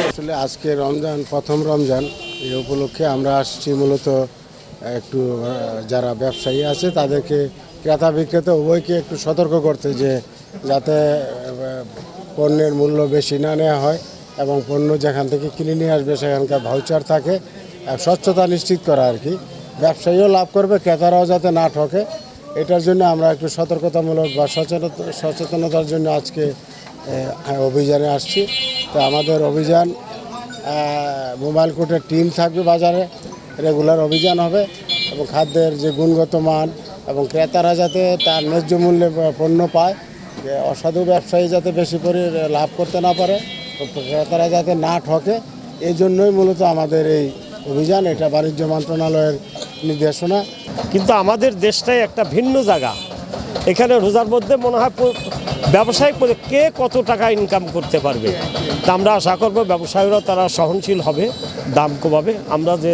আসলে আজকে রমজান, প্রথম রমজান, এই উপলক্ষে আমরা আসছি মূলত একটু যারা ব্যবসায়ী আছে তাদেরকে, ক্রেতা বিক্রেতা উভয়কে একটু সতর্ক করতে, যে যাতে পণ্যের মূল্য বেশি না নেওয়া হয় এবং পণ্য যেখান থেকে কিনে নিয়ে আসবে সেখানকার ভাউচার থাকে, স্বচ্ছতা নিশ্চিত করা আর কি। ব্যবসায়ীও লাভ করবে, ক্রেতারাও যাতে না ঠকে, এটার জন্য আমরা একটু সতর্কতামূলক বা সচেতনতার জন্য আজকে অভিযানে আসছি। তো আমাদের অভিযান, মোবাইল কোর্টের টিম থাকবে বাজারে, রেগুলার অভিযান হবে এবং খাদ্যের যে গুণগত মান এবং ক্রেতারা যাতে তার ন্যায্য মূল্যে পণ্য পায়, অসাধু ব্যবসায়ী যাতে বেশি করে লাভ করতে না পারে, ক্রেতারা যাতে না ঠকে, এই জন্যই মূলত আমাদের এই অভিযান। এটা বাণিজ্য মন্ত্রণালয়ের নির্দেশনা। কিন্তু আমাদের দেশটাই একটা ভিন্ন জায়গা। এখানে রোজার মধ্যে মনে হয় ব্যবসায়িক কে কত টাকা ইনকাম করতে পারবে। তা আমরা আশা করব ব্যবসায়ীরা তারা সহনশীল হবে, দাম কমাবে। আমরা যে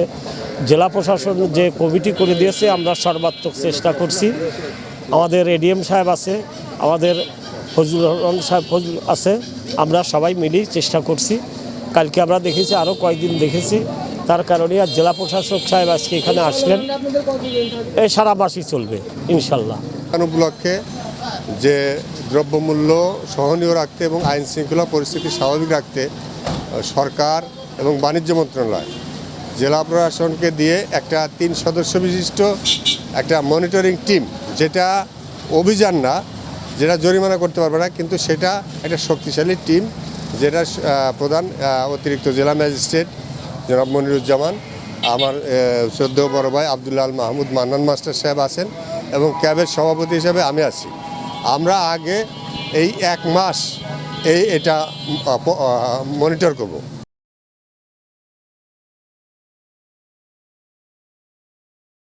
জেলা প্রশাসন যে কমিটি করে দিয়েছে, আমরা সর্বাত্মক চেষ্টা করছি। আমাদের এডিএম সাহেব আছে, আমাদের ফজলুর রহমান সাহেব আছে, আমরা সবাই মিলেই চেষ্টা করছি। কালকে আমরা দেখেছি, আরও কয়েকদিন দেখেছি, তার কারণে আর জেলা প্রশাসক সাহেব আজকে এখানে আসলেন। এই সারা মাসই চলবে ইনশাল্লাহ। উপলক্ষে যে দ্রব্যমূল্য সহনীয় রাখতে এবং আইন শৃঙ্খলা পরিস্থিতি স্বাভাবিক রাখতে সরকার এবং বাণিজ্য মন্ত্রণালয় জেলা প্রশাসনকে দিয়ে একটা 3 সদস্য বিশিষ্ট একটা মনিটরিং টিম, যেটা অভিযান না, যেটা জরিমানা করতে পারবে না, কিন্তু সেটা একটা শক্তিশালী টিম, যেটা প্রধান অতিরিক্ত জেলা ম্যাজিস্ট্রেট জনাব মনিরুজ্জামান, আমার শ্রদ্ধেয় বড় ভাই আবদুল্লাহ আল মাহমুদ মান্নান মাস্টার সাহেব আছেন এবং ক্যাবের সভাপতি হিসেবে আমি আছি। আমরা আগে এই 1 মাস এটা মনিটর করব।